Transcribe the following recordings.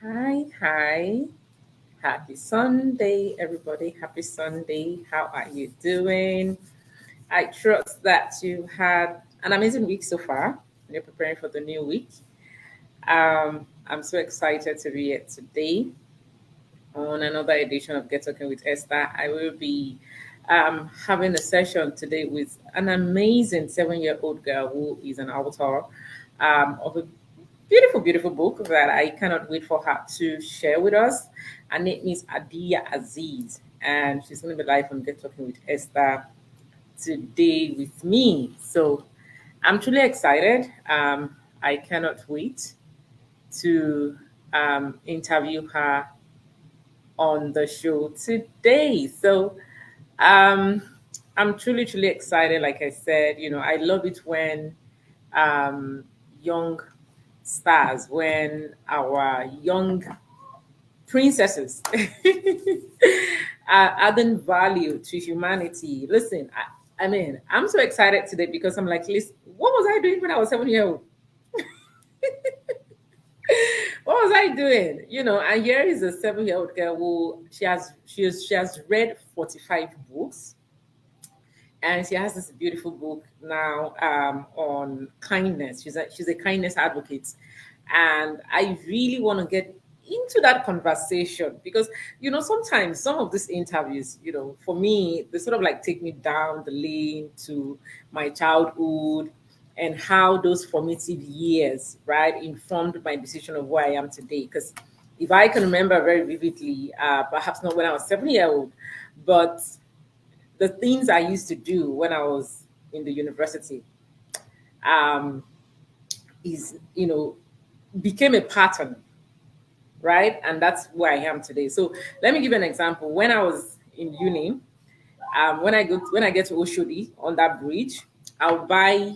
Hi, hi. Happy Sunday, everybody. Happy Sunday. How are you doing? I trust that you had an amazing week so far. You're preparing for the new week. I'm so excited to be here today on another edition of Get Talking with Esther. I will be having a session today with an amazing 7-year-old girl who is an author of a beautiful, beautiful book that I cannot wait for her to share with us. Her name is Hadiyyah Azeez, and she's going to be live on Get Talking with Esther today with me. So I'm truly excited. I cannot wait to interview her on the show today. So um, I'm truly, truly excited. Like I said, I love it when um, young stars, when our young princesses are adding value to humanity. Listen, I mean, I'm so excited today because I'm like, listen, what was I doing when I was 7 years old? What was I doing? And here is a 7-year-old girl who she has read 45 books, and she has this beautiful book now on kindness. She's a kindness advocate, and I really want to get into that conversation because sometimes some of these interviews, for me, they sort of like take me down the lane to my childhood and how those formative years, right, informed my decision of where I am today. Because if I can remember very vividly, perhaps not when I was 7 year old, but the things I used to do when I was in the university um, is, became a pattern, right? And that's where I am today. So let me give you an example. When I was in uni, when I get to Oshodi on that bridge, I'll buy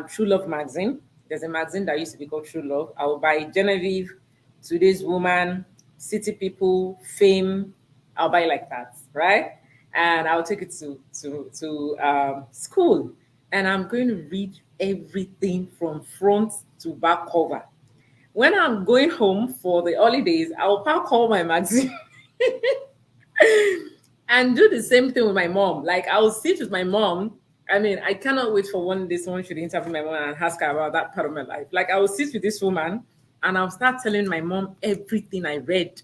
True Love magazine. There's a magazine that used to be called True Love. I'll buy Genevieve, Today's Woman, City People, Fame. I'll buy like that, right? And I'll take it to school, and I'm going to read everything from front to back cover. When I'm going home for the holidays, I'll pack all my magazine and do the same thing with my mom. Like I'll sit with my mom. I mean, I cannot wait for one day someone should interview my mom and ask her about that part of my life. Like I will sit with this woman and I'll start telling my mom everything I read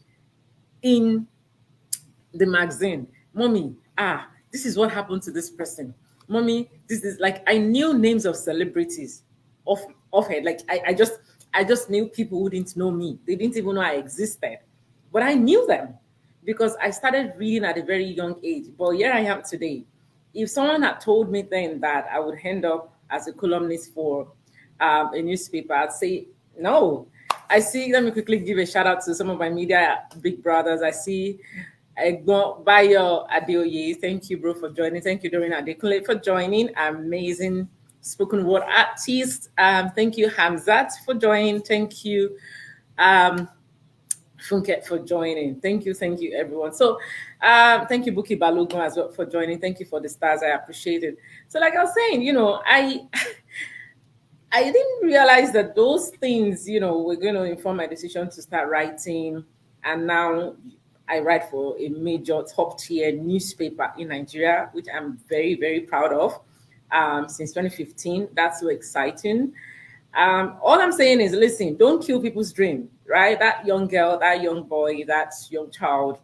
in the magazine. Mommy, this is what happened to this person. Mommy, this is like I knew names of celebrities off head. Like I just knew people who didn't know me. They didn't even know I existed. But I knew them because I started reading at a very young age. But here I am today. If someone had told me then that I would end up as a columnist for a newspaper, I'd say no. I see, let me quickly give a shout out to some of my media big brothers. I see Bayo Adeoye. Thank you, bro, for joining. Thank you, Doreen Adekunle, for joining. Amazing spoken word artist. Thank you, Hamzat, for joining. Thank you, Funke, for joining. Thank you, everyone. So, thank you, Buki Balogun, as well, for joining. Thank you for the stars. I appreciate it. So, like I was saying, I didn't realize that those things, were going to inform my decision to start writing. And now I write for a major top tier newspaper in Nigeria, which I'm very, very proud of since 2015. That's so exciting. All I'm saying is, listen, don't kill people's dream, right? That young girl, that young boy, that young child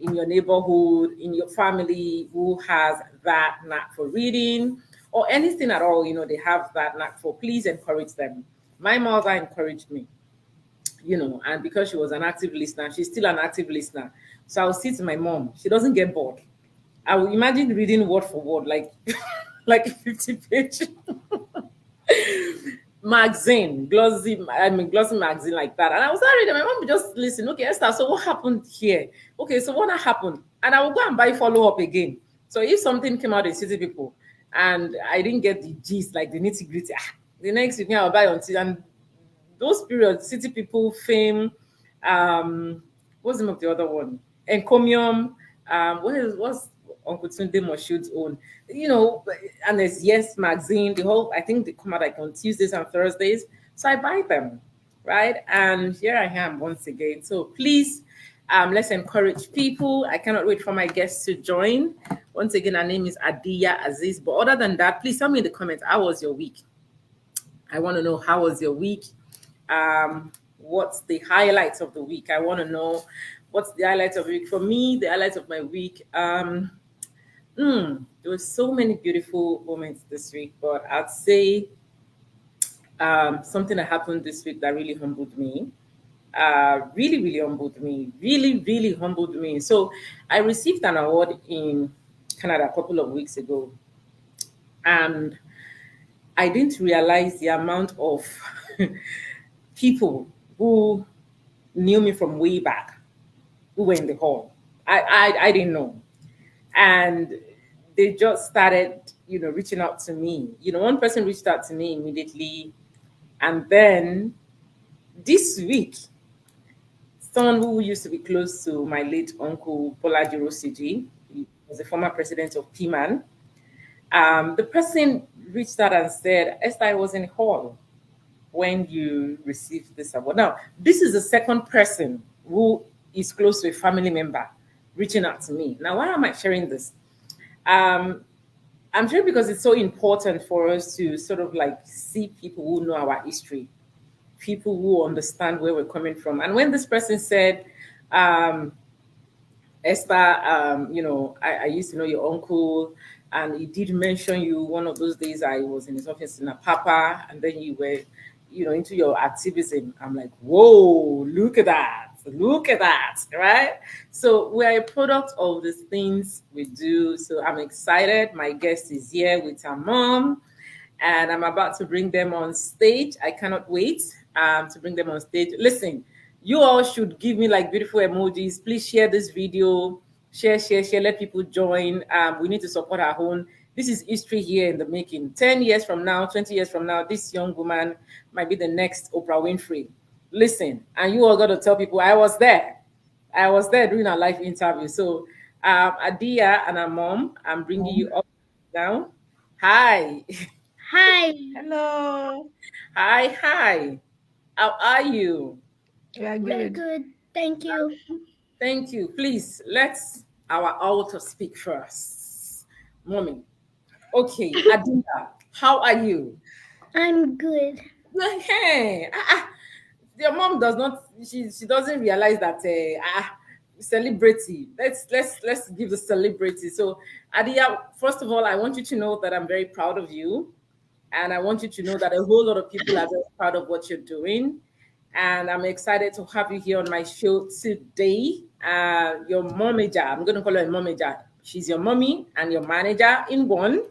in your neighborhood, in your family who has that knack for reading or anything at all, they have that knack for, please encourage them. My mother encouraged me, and because she was an active listener, she's still an active listener. So I'll sit to my mom. She doesn't get bored. I will imagine reading word for word, like like a 50-page magazine, glossy magazine like that. And I was reading, my mom would just listen, okay, Esther, so what happened here? Okay, so what happened? And I will go and buy follow up again. So if something came out in City People and I didn't get the gist, like the nitty gritty, the next week I'll buy on City. And those periods, City People, Fame, what's the name of the other one? Encomium, what's Uncle Tunde Moshood's own, and there's Yes Magazine, the whole, I think they come out like on Tuesdays and Thursdays. So I buy them, right? And here I am once again. So please, let's encourage people. I cannot wait for my guests to join. Once again, her name is Hadiyyah Azeez. But other than that, please tell me in the comments, how was your week? I want to know how was your week? What's the highlights of the week? I want to know what's the highlights of the week. For me, the highlights of my week. There were so many beautiful moments this week, but I'd say something that happened this week that really humbled me. Really, really humbled me. Really, really humbled me. So I received an award in Canada a couple of weeks ago, and I didn't realize the amount of people who knew me from way back who were in the hall. I didn't know. And they just started, reaching out to me. One person reached out to me immediately. And then this week, someone who used to be close to my late uncle, Bolaji Rosiji, he was the former president of PMAN. The person reached out and said, Esther, I was in hall when you received this award. Now, this is the second person who is close to a family member reaching out to me. Now, why am I sharing this? I'm sure because it's so important for us to sort of like see people who know our history, people who understand where we're coming from. And when this person said, Esther, I used to know your uncle, and he did mention you one of those days I was in his office in Apapa, and then you were, into your activism. I'm like, whoa, look at that. Look at that, right? So we're a product of the things we do. So I'm excited. My guest is here with her mom, and I'm about to bring them on stage. I cannot wait to bring them on stage. Listen, you all should give me like beautiful emojis. Please share this video. Share. Let people join. We need to support our own. This is history here in the making. 10 years from now, 20 years from now, this young woman might be the next Oprah Winfrey. Listen, and you all got to tell people I was there. I was there doing a live interview. So, Hadiyyah and her mom, I'm bringing you up now. Hi. Hi. Hello. Hi. How are you? We are Very good. good. Thank you. Thank you. Please, let's our author speak first. Mommy. Okay, Hadiyyah, how are you? I'm good. Hey, your mom does not. She doesn't realize that celebrity. Let's give the celebrity. So, Hadiyyah, first of all, I want you to know that I'm very proud of you, and I want you to know that a whole lot of people are very proud of what you're doing. And I'm excited to have you here on my show today. Your momager, I'm going to call her a momager. She's your mommy and your manager in one.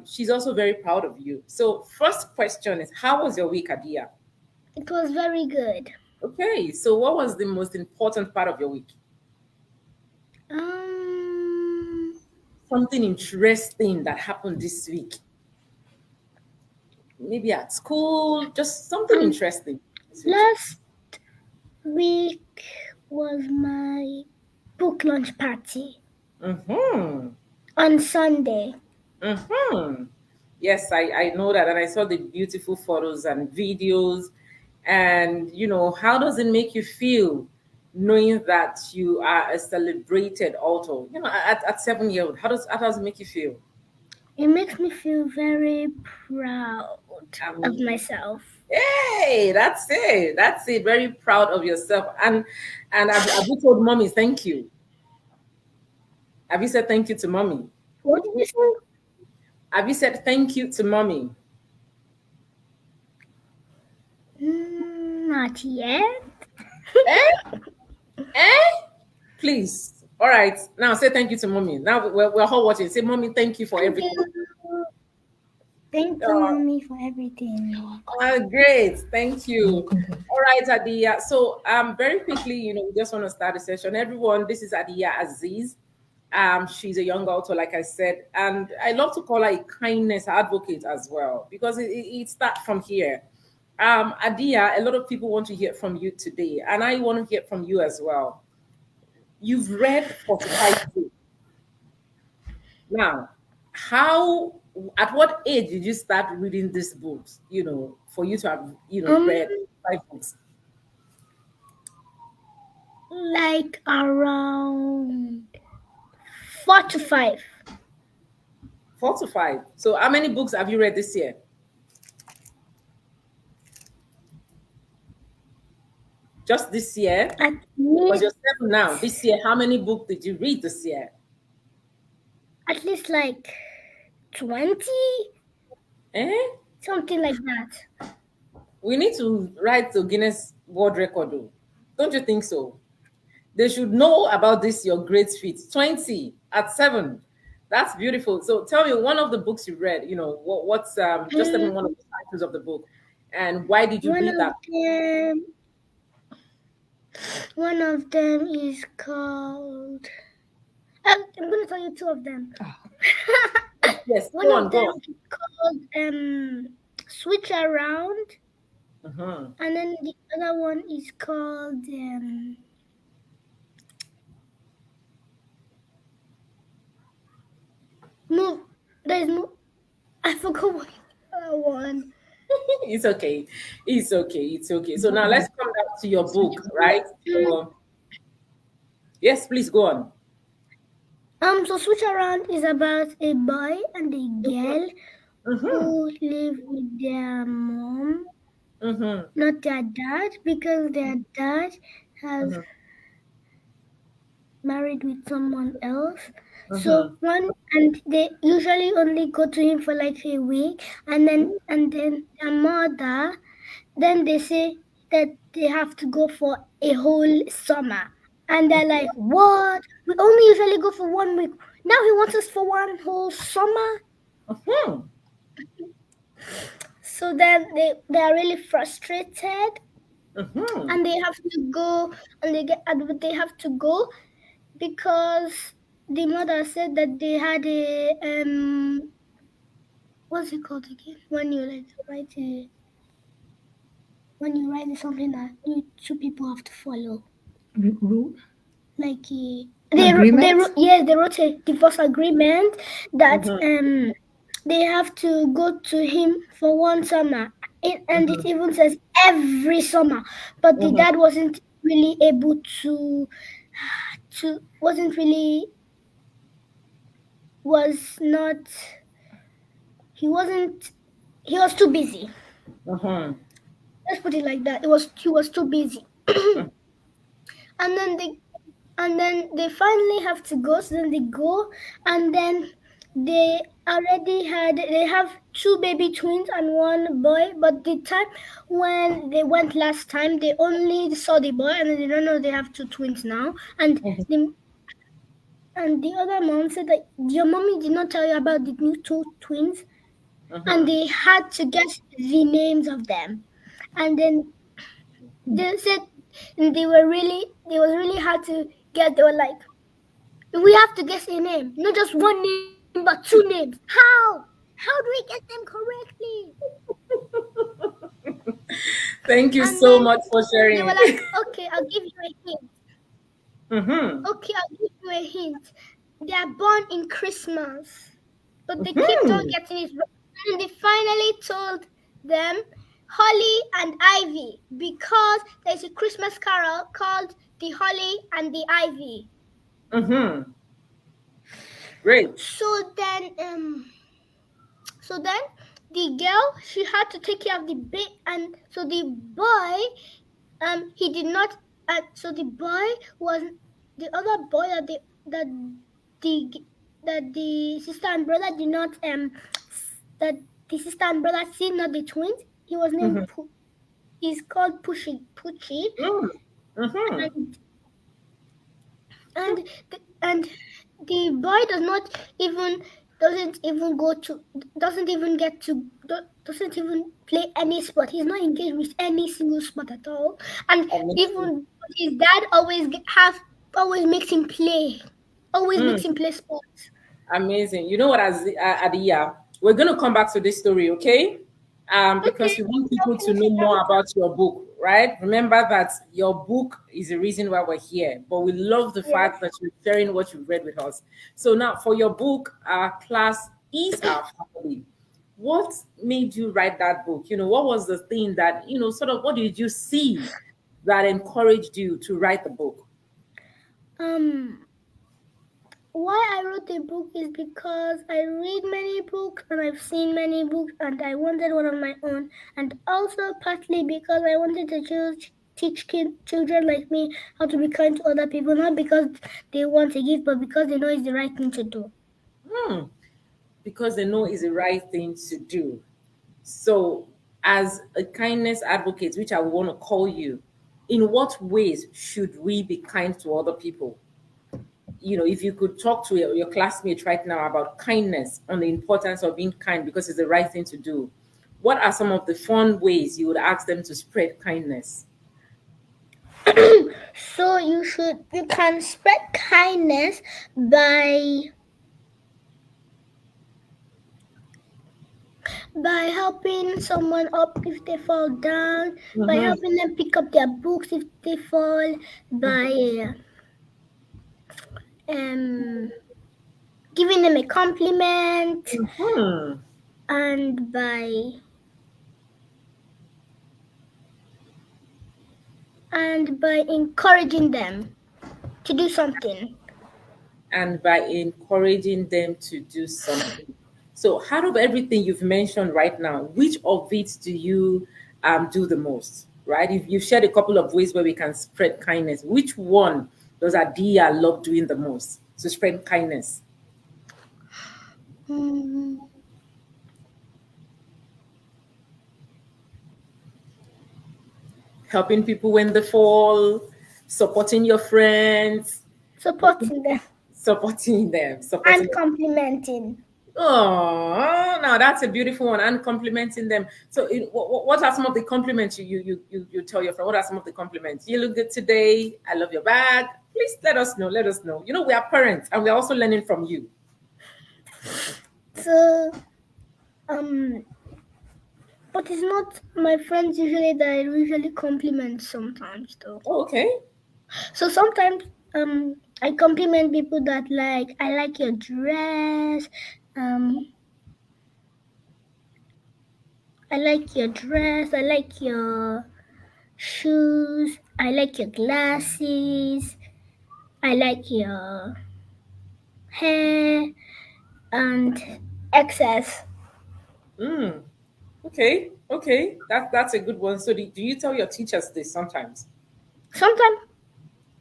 She's also very proud of you. So, first question is, how was your week, Hadiyyah? It was very good. Okay, so what was the most important part of your week? Um, Something interesting that happened this week. Maybe at school, just something interesting this week. last week was my book launch party Mm-hmm. on Sunday. Mm-hmm. Yes, I know that. And I saw the beautiful photos and videos. And, how does it make you feel knowing that you are a celebrated author? At 7 years old, how does it make you feel? It makes me feel very proud of Um, myself. Hey, that's it. That's it. Very proud of yourself. And have you told mommy thank you? Have you said thank you to mommy? What did you say? Have you said thank you to mommy? Not yet. Eh? Eh? Please. All right. Now say thank you to mommy. Now we're all watching. Say, mommy, thank you for Thank everything. you. Thank you, Oh, mommy, for everything. great. Thank you. All right, Hadiyyah. So very quickly, we just want to start the session. Everyone, this is Hadiyyah Azeez. She's a young author, like I said, and I love to call her a kindness advocate as well, because it starts from here. Hadiyyah, a lot of people want to hear from you today, and I want to hear from you as well. You've read 45 books. Now, how At what age did you start reading these books? For you to have Um, read 5 books. like around 4 to 5. 4 to 5. So how many books have you read this year? Just this year? At Because least, you're 7 now. This year, how many books did you read this year? at least like 20, Eh? something like that. We need to write the Guinness World Record, though. Don't you think so? They should know about this, your great feat. 20 at 7. That's beautiful. So tell me one of the books you read, what's just tell me Mm, one of the titles of the book. And why did you one read of that? them, one of them is called. I'm gonna tell you two of them. Yes, One go of on, go them on. is called Switch Around, Uh-huh. and then the other one is called Move. There's Move. I forgot what the other one. It's okay. It's okay. It's okay. So now let's come back to your book, right? So yes, please go on. So Switch Around is about a boy and a girl Mm-hmm. who live with their mom, Mm-hmm. not their dad, because their dad has Mm-hmm. married with someone else. Mm-hmm. So and they usually only go to him for like a week, and then their mother, then they say that they have to go for a whole summer, and they're like, "What? We only usually go for 1 week. Now he wants us for one whole summer." Mm-hmm. So then they are really frustrated, Mm-hmm. and they have to go, and they have to go because the mother said that they had a what's it called again, when you like write a when you write something that you two people have to follow, Rule? like Agreement? yes, they wrote a divorce agreement that Mm-hmm. they have to go to him for one summer, and it Mm-hmm. even says every summer, but the Mm-hmm. dad wasn't really able to wasn't really was not he wasn't he was too busy. Mm-hmm. Let's put it like that. He was too busy. and then they and then they finally have to go. So then they go, and then they have two baby twins and one boy. But the time when they went last time, they only saw the boy, and then they don't know they have two twins now. And the other mom said that your mommy did not tell you about the new two twins, and Mm-hmm. they had to guess the names of them. And then they said, and they was really hard to get. They were like, we have to guess a name, not just one name, but two names. How do we get them correctly? Thank you And so then much for they were sharing. like, okay, I'll give you a hint. Mm-hmm. Okay, I'll give you a hint. They are born in Christmas, but they kept on Mm-hmm. getting it wrong. And they finally told them Holly and Ivy, because there's a Christmas carol called The Holly and the Ivy. Mm-hmm. Great. So then so then the girl, she had to take care of the baby, and so the boy he did not so the boy was the other boy the that the sister and brother did not that the sister and brother see, not the twins. He was named Mm-hmm. he's called Pucci, Mm-hmm. and and and the boy even doesn't even go to doesn't even get to doesn't even play any sport. He's not engaged with any single sport at all, and Amazing. even his dad always makes him play, always Mm. makes him play sports. Amazing. You know what, Adia, we're going to come back to this story, okay? Okay, Because we want people to know definitely. more about your book, right? Remember that your book is the reason why we're here, but we love the Yes. fact that you're sharing what you've read with us. So now, for your book, class is our family. What made you write that book? What was the thing that, sort of, what did you see that encouraged you to write the book? Um, why I wrote the book is because I read many books and I've seen many books and I wanted one on my own, and also partly because I wanted to teach children like me how to be kind to other people, not because they want to give, but because they know it's the right thing to do. Hmm. Because they know it's the right thing to do. So, as a kindness advocate, which I want to call you, in what ways should we be kind to other people? If you could talk to your classmates right now about kindness, on the importance of being kind because it's the right thing to do, what are some of the fun ways you would ask them to spread kindness? So you can spread kindness by helping someone up if they fall down, by Mhm. helping them pick up their books if they fall, by giving them a compliment, Hmm. and by encouraging them to do something. And by encouraging them to do something. So, out of everything you've mentioned right now, which of it do you do the most? Right? If you've shared a couple of ways where we can spread kindness, which one does Adia love doing the most to spread kindness? Mm, Helping people when they fall, supporting your friends, supporting them supporting them, supporting and them. complimenting. Oh, now that's a beautiful one, and complimenting them. So, what are some of the compliments you tell your friend? What are some of the compliments? You look good today. I love your bag. Please let us know. Let us know. We are parents, and we're also learning from you. So but it's not my friends usually that I usually compliment sometimes though. Oh, okay. So sometimes I compliment people that I like your dress. Um I like your dress, I like your shoes, I like your glasses, I like your hair and excess. Mm, okay. Okay. That's a good one. So, do you tell your teachers this sometimes? Sometimes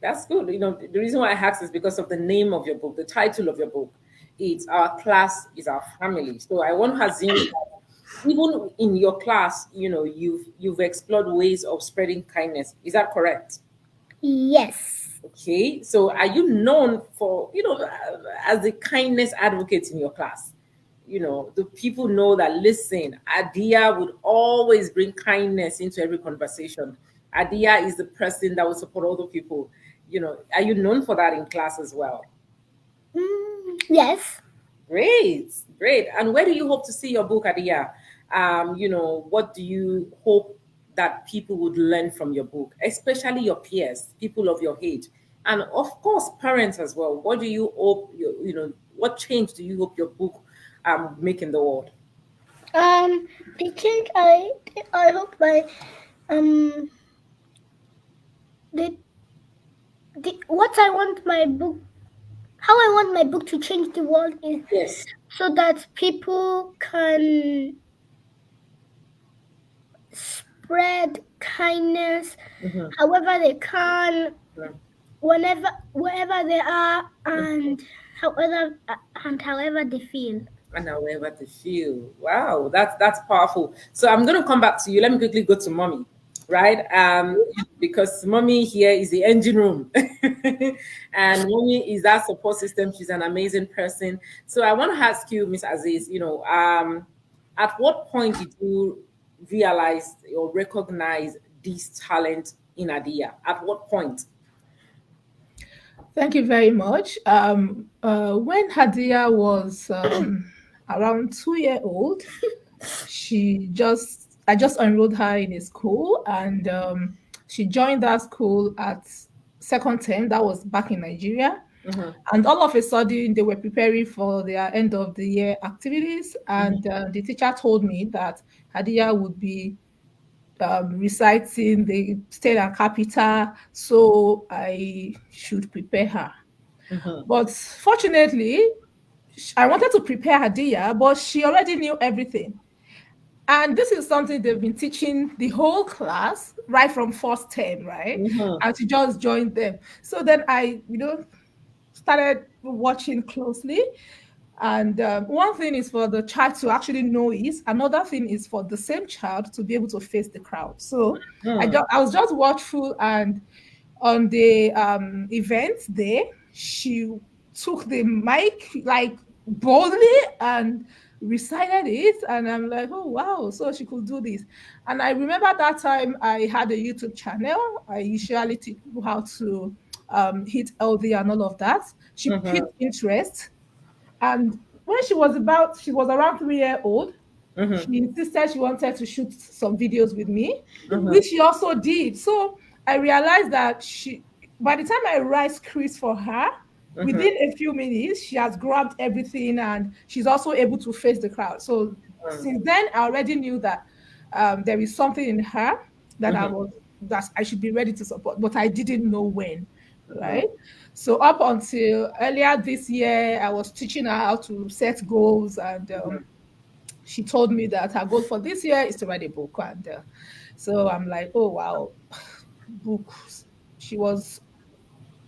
That's good. The reason why I asked is because of the name of your book, the title of your book. It's Our Class is Our Family. So I want to assume that even in your class, you've explored ways of spreading kindness. Is that correct? yes. Okay. So are you known for, as the kindness advocate in your class? The people know that, listen, Adia would always bring kindness into every conversation. Adia is the person that will support other people. Are you known for that in class as well? Yes. Great, great. And where do you hope to see your book, Adia? What do you hope that people would learn from your book, especially your peers, people of your age, and of course, parents as well? What do you hope what change do you hope your book make in the world? The change I hope um the what I want my book how I want my book to change the world is Yes. so that people can spread kindness Mm-hmm. however they can, wherever they are, and however they feel. And however they feel. Wow, that's powerful. So I'm going to come back to you. Let me quickly go to mommy, right? Because mommy here is the engine room, and mommy is that support system. She's an amazing person. So I want to ask you, Miss Aziz, at what point did you realize or recognize this talent in Adia? At what point? Thank you very much. When Hadiyyah was around 2 year old, I just enrolled her in a school, and she joined that school at second term. That was back in Nigeria. Mhm. And all of a sudden, they were preparing for their end of the year activities. Mhm. And the teacher told me that Hadiyyah would be reciting the state and capital, so I should prepare her. Mhm. But fortunately, I wanted to prepare Hadiyyah, but she already knew everything. And this is something they've been teaching the whole class right from first term, right? Mhm. And she just joined them. So then I, started watching closely. And one thing is for the child to actually know it. Another thing is for the same child to be able to face the crowd. So Mhm. I was just watchful, and on the event day, she took the mic like boldly and recited it. And I'm like, oh wow, so she could do this. And I remember that time I had a YouTube channel. I usually teach people how to hit LD and all of that. She Mhm. piqued interest, and when she was around 3 year old, Mhm. she insisted she wanted to shoot some videos with me, Mhm. which she also did. So I realized that by the time I write scripts for her, Mhm. within a few minutes, she has grabbed everything and she's also able to face the crowd. So since then, I already knew that there is something in her that Mhm. that I should be ready to support, but I didn't know when, Mhm. right? So up until earlier this year, I was teaching her how to set goals, and she told me that her goal for this year is to write a book. And so I'm like, oh wow, books. She was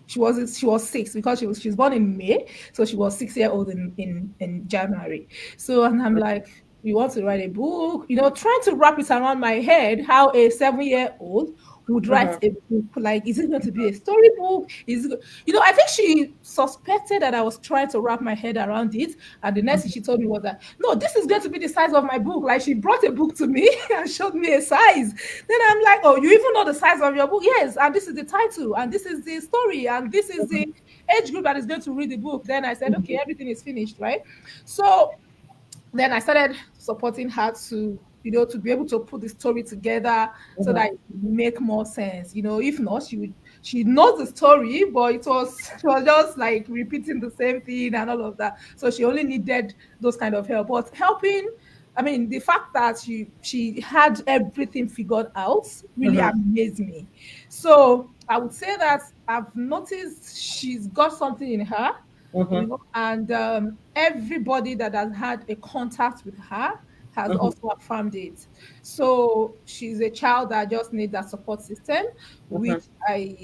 she was 6 because she was born in May, so she was 6 year old in January. So and I'm like, you want to write a book, trying to wrap it around my head how a 7 year old would write Mhm. a book. Like, is it going to be a storybook? I think she suspected that I was trying to wrap my head around it. And the next thing she told me was that, no, this is going to be the size of my book. Like, she brought a book to me and showed me a size. Then I'm like, oh, you even know the size of your book? Yes. And this is the title, and this is the story, and this is the age group that is going to read the book. Then I said, okay, everything is finished, right? So then I started supporting her to be able to put the story together so Mhm. that it would make more sense. If not, she knows the story, but it was just like repeating the same thing and all of that. So she only needed those kind of help. But helping, I mean, the fact that she had everything figured out really Mhm. amazed me. So I would say that I've noticed she's got something in her, Mhm. and everybody that has had a contact with her has Mhm. also affirmed it. So she's a child that just needs that support system, Mhm. which I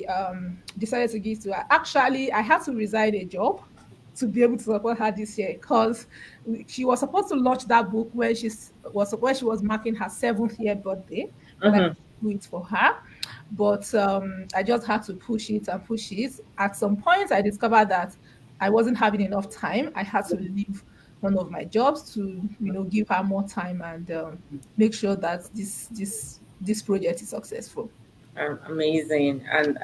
decided to give to her. Actually, I had to resign a job to be able to support her this year because she was supposed to launch that book when she was marking her 7th year birthday, that I Mhm. do it for her. But I just had to push it and push it. At some point, I discovered that I wasn't having enough time. I had to leave one of my jobs to, give her more time and make sure that this project is successful. Amazing. And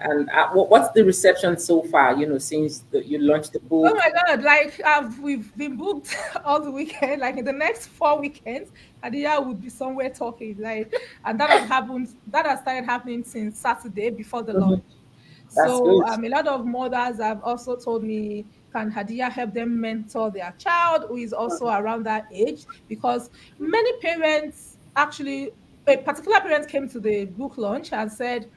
what's the reception so far? Since you launched the Oh book. my God! Like we've been booked all the weekend. Like in the next 4 weekends, Hadiyyah would be somewhere talking. Like, and that has happened. That has started happening since Saturday before the Mhm. launch. That's So good. a lot of mothers have also told me, can Hadiyyah help them mentor their child who is also around that age? Because many parents actually, a particular parent came to the book launch and said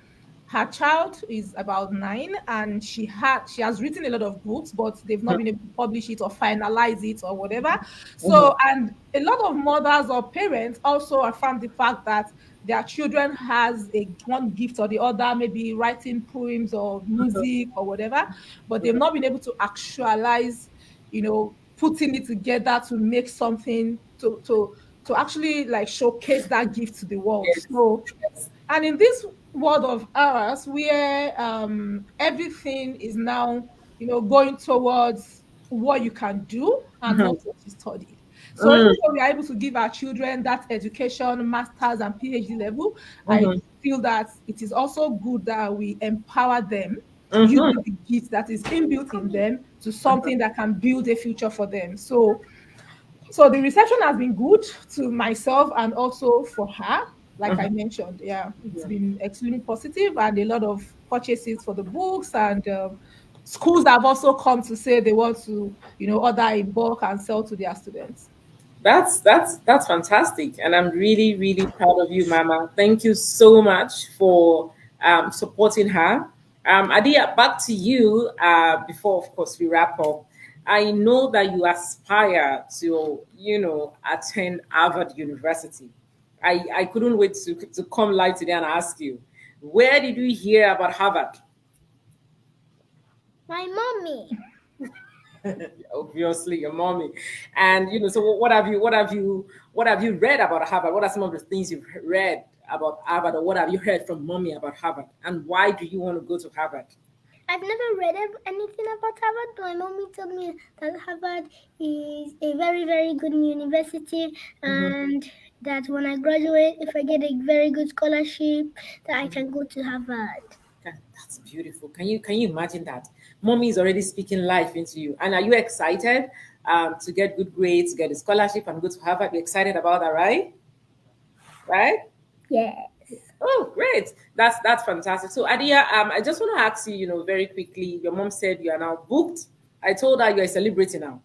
her child is about 9 and she has written a lot of books, but they've not been able to publish it or finalize it or whatever. Mhm. So, and a lot of mothers or parents also affirm the fact that their children has a one gift or the other, maybe writing poems or music or whatever, but they've not been able to actualize, putting it together to make something to actually like showcase that gift to the world. Yes. So, Yes. and in this world of ours, where everything is now, going towards what you can do and not Mhm. what you studied. So even Mm. though we are able to give our children that education, masters and PhD level, I Mhm. feel that it is also good that we empower them Mhm. using the gift that is inbuilt in them to something that can build a future for them. So the reception has been good to myself and also for her. Like I Mhm. mentioned, yeah, it's been extremely positive and a lot of purchases for the books and schools have also come to say they want to, order in bulk and sell to their students. That's fantastic, and I'm really really proud of you, Mama. Thank you so much for supporting her. Adia, back to you. Before, of course, we wrap up. I know that you aspire to, attend Harvard University. I couldn't wait to come live today and ask you, where did you hear about Harvard? My mommy. Obviously your mommy. And so what have you read about Harvard? What are some of the things you've read about Harvard, or what have you heard from mommy about Harvard, and why do you want to go to Harvard? I've never read anything about Harvard, but my mommy told me that Harvard is a very, very good university, and that when I graduate, if I get a very good scholarship, that I can go to Harvard. That's beautiful. Can you imagine that mommy is already speaking life into you? And are you excited to get good grades, get a scholarship, and go to Harvard? You're excited about that, right? Right? Yes. Oh, great. That's fantastic. So, Adia, I just want to ask you, very quickly. Your mom said you are now booked. I told her you are a celebrity now.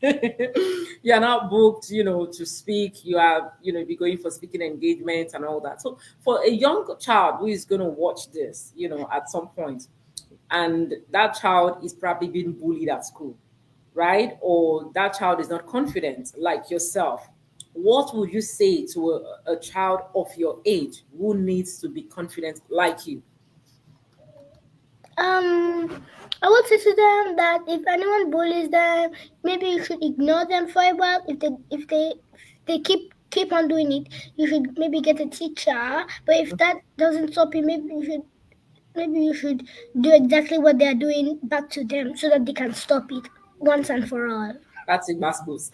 You are now booked, to speak. You are, be going for speaking engagements and all that. So, for a young child who is going to watch this, at some point, and that child is probably being bullied at school, right? Or that child is not confident like yourself. What would you say to a child of your age who needs to be confident like you? I would say to them that if anyone bullies them, maybe you should ignore them for a while. If they keep on doing it, you should maybe get a teacher. But if that doesn't stop you, maybe you should do exactly what they are doing back to them, so that they can stop it once and for all. That's a mass boost.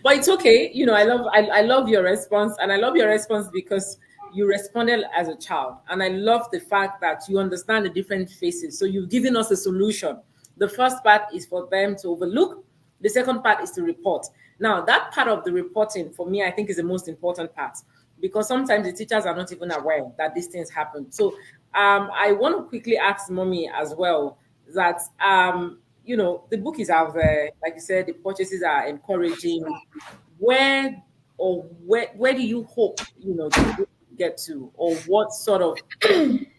But it's okay. I love your response, and I love your response because you responded as a child, and I love the fact that you understand the different phases. So you've given us a solution. The first part is for them to overlook. The second part is to report. Now, that part of the reporting for me, I think, is the most important part, because sometimes the teachers are not even aware that these things happen. So I want to quickly ask mommy as well that the book is out there. Like you said, the purchases are encouraging. Where do you hope the book will get to, or what sort of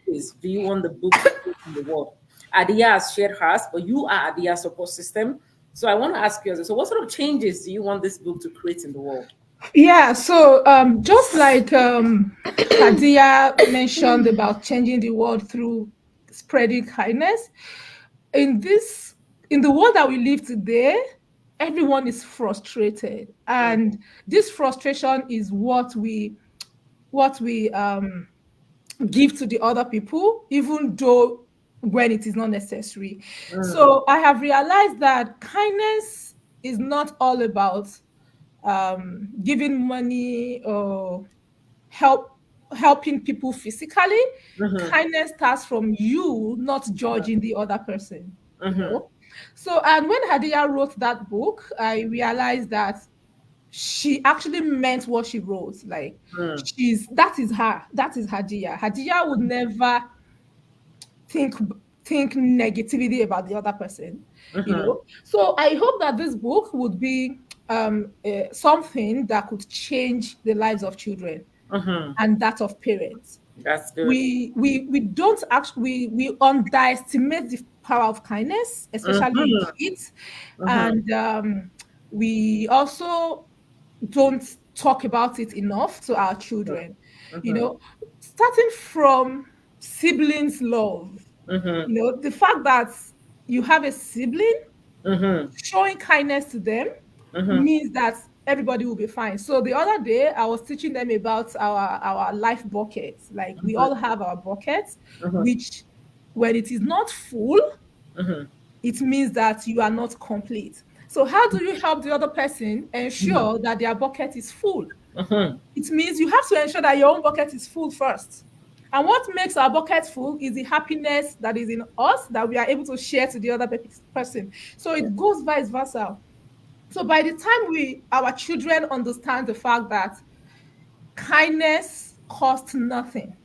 is do you want the book to put in the world? Adia has shared hers, but you are Adia's support system. So I want to ask you, so what sort of changes do you want this book to create in the world? Yeah, so just like Hadia mentioned about changing the world through spreading kindness, in the world that we live today, everyone is frustrated, and this frustration is what we give to the other people, even though when it is not necessary. So I have realized that kindness is not all about giving money or helping people physically. Kindness starts from you not judging the other person. So, and when Hadiyyah wrote that book, I realized that she actually meant what she wrote. Like, that is her. That is Hadiyyah. Hadiyyah would never think think negativity about the other person. So I hope that this book would be something that could change the lives of children and that of parents. That's good. We don't actually we underestimate the power of kindness, especially in kids, and we also don't talk about it enough to our children. Starting from siblings love. The fact that you have a sibling, showing kindness to them means that everybody will be fine. So the other day, I was teaching them about our life buckets. Like, we all have our buckets, which when it is not full, it means that you are not complete. So how do you help the other person ensure that their bucket is full? It means you have to ensure that your own bucket is full first. And what makes our bucket full is the happiness that is in us that we are able to share to the other person. So it goes vice versa. So by the time our children understand the fact that kindness costs nothing,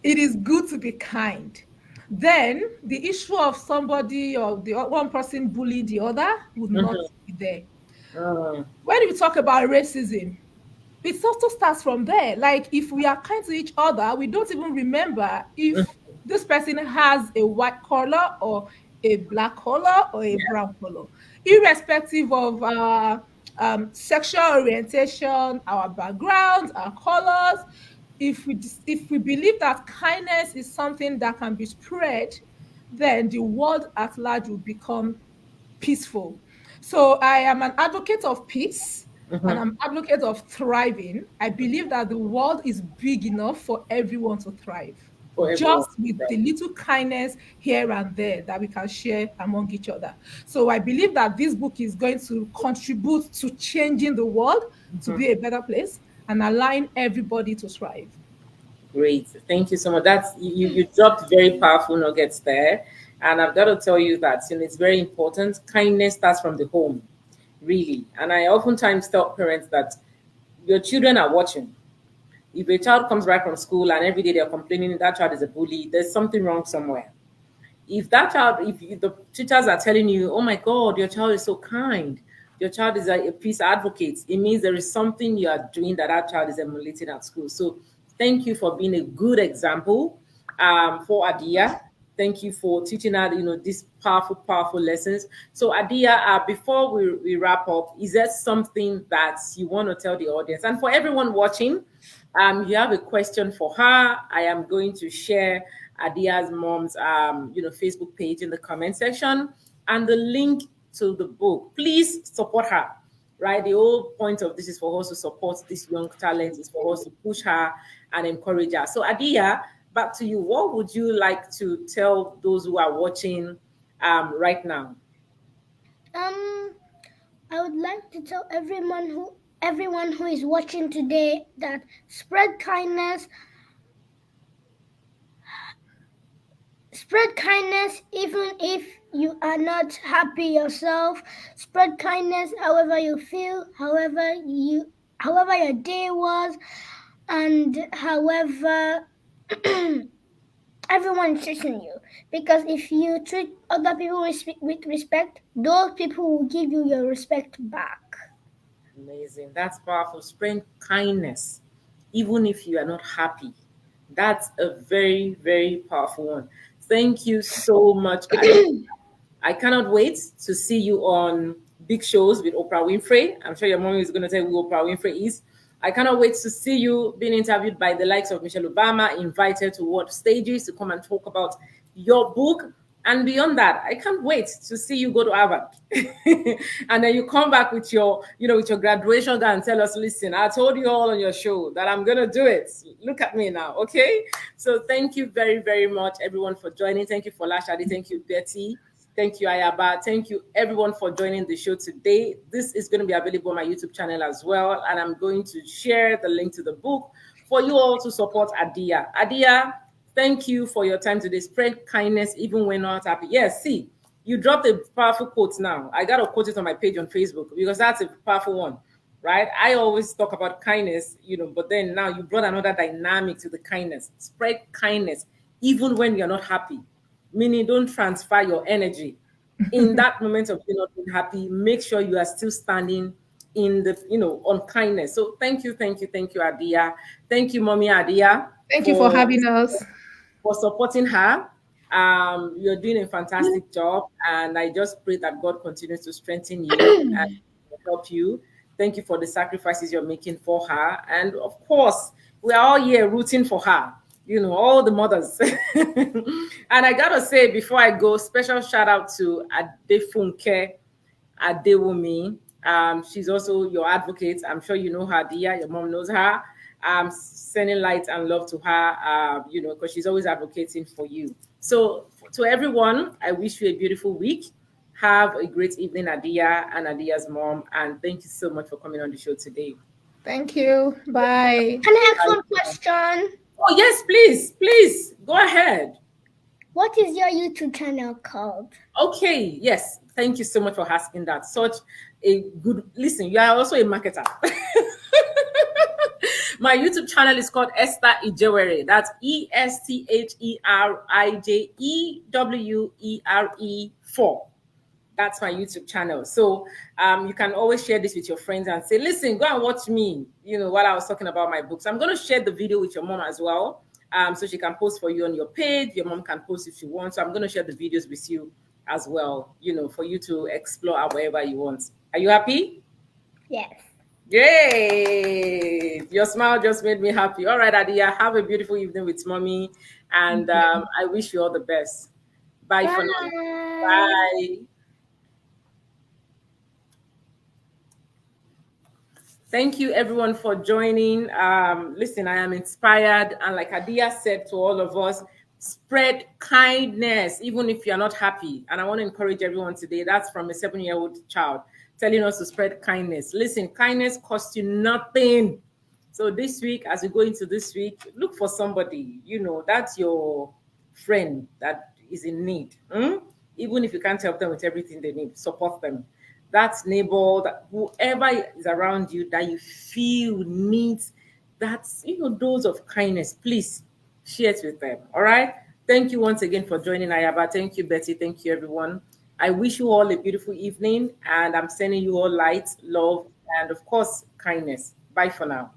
it is good to be kind. Then the issue of somebody or the one person bullying the other would not Mhm. be there. Mm. When we talk about racism, it also starts from there. Like if we are kind to each other, we don't even remember Mm. if this person has a white color or a black color or a Yeah. brown color, irrespective of our sexual orientation, our backgrounds, our colors. If we believe that kindness is something that can be spread, then the world at large will become peaceful. So I am an advocate of peace and Mhm. I'm advocate of thriving. I believe that the world is big enough for everyone to thrive, For everyone. just with Right. the little kindness here and there that we can share among each other. So I believe that this book is going to contribute to changing the world to Mhm. be a better place and allowing everybody to thrive. Great. Thank you so much. That's you dropped very powerful nuggets there. And I've got to tell you that it's very important. Kindness starts from the home, really. And I oftentimes tell parents that your children are watching. If a child comes back from school and every day they're complaining that child is a bully, there's something wrong somewhere. If that child, if the teachers are telling you, oh my God, your child is so kind, your child is a peace advocate, it means there is something you are doing that that child is emulating at school. So thank you for being a good example for Adia. Thank you for teaching her, these powerful, powerful lessons. So Adia, before we wrap up, is there something that you want to tell the audience? And for everyone watching, you have a question for her, I am going to share Adia's mom's, Facebook page in the comment section and the link to the book. Please support her. Right, the whole point of this is for us to support this young talent, is for us to push her and encourage her. So, Adia, back to you. What would you like to tell those who are watching right now? Um, I would like to tell everyone who is watching today that spread kindness. Spread kindness even if you are not happy yourself. Spread kindness however you feel, however your day was, and however everyone is treating you. Because if you treat other people with respect, those people will give you your respect back. Amazing. That's powerful. Spread kindness, even if you are not happy. That's a very, very powerful one. Thank you so much, Adi. I cannot wait to see you on big shows with Oprah Winfrey. I'm sure your mom is going to tell you who Oprah Winfrey is. I cannot wait to see you being interviewed by the likes of Michelle Obama, invited to world stages to come and talk about your book. And beyond that, I can't wait to see you go to Harvard. And then you come back with your graduation gown and tell us, listen, I told you all on your show that I'm gonna do it. Look at me now, okay? So thank you very, very much, everyone, for joining. Thank you for Lashadi. Thank you, Betty. Thank you, Ayaba. Thank you, everyone, for joining the show today. This is going to be available on my YouTube channel as well. And I'm going to share the link to the book for you all to support Adia. Adia, thank you for your time today. Spread kindness even when not happy. Yes, see, you dropped a powerful quote now. I got to quote it on my page on Facebook because that's a powerful one, right? I always talk about kindness, but then now you brought another dynamic to the kindness. Spread kindness even when you're not happy, meaning don't transfer your energy in that moment of you not being happy. Make sure you are still standing in the on kindness. So thank you, Adia. Thank you, Mommy Adia, Thank you for for having us. supporting her. You're doing a fantastic job, and I just pray that God continues to strengthen you and help you. Thank you for the sacrifices you're making for her, and of course, we are all here rooting for her. All the mothers. And I gotta say, before I go, special shout out to Adefunke Adewumi. She's also your advocate. I'm sure you know her, Dia. Your mom knows her. Sending light and love to her, because she's always advocating for you. So, to everyone, I wish you a beautiful week. Have a great evening, Adia and Adia's mom. And thank you so much for coming on the show today. Thank you. Bye. Can I ask one question? Oh, yes, please, please go ahead. What is your YouTube channel called? Okay, yes. Thank you so much for asking that. Such a good listen. You are also a marketer. My YouTube channel is called Esther Ijewere. That's ESTHERIJEWERE4. That's my YouTube channel. So you can always share this with your friends and say, listen, go and watch me, while I was talking about my books. I'm going to share the video with your mom as well. So she can post for you on your page. Your mom can post if she wants. So I'm going to share the videos with you as well, for you to explore however you want. Are you happy? Yes. Yay! Your smile just made me happy. All right, Hadiyyah, have a beautiful evening with mommy. And I wish you all the best. Bye for now. Bye. Thank you, everyone, for joining. Listen, I am inspired. And like Hadiyyah said to all of us, spread kindness, even if you're not happy. And I want to encourage everyone today. That's from a 7-year-old child telling us to spread kindness. Listen, kindness costs you nothing. So this week, as we go into this week, look for somebody, that's your friend that is in need. Even if you can't help them with everything they need, support them. That neighbor, whoever is around you that you feel needs that, dose of kindness, please share it with them. All right. Thank you once again for joining, Ayaba. Thank you, Betty. Thank you, everyone. I wish you all a beautiful evening, and I'm sending you all light, love, and of course, kindness. Bye for now.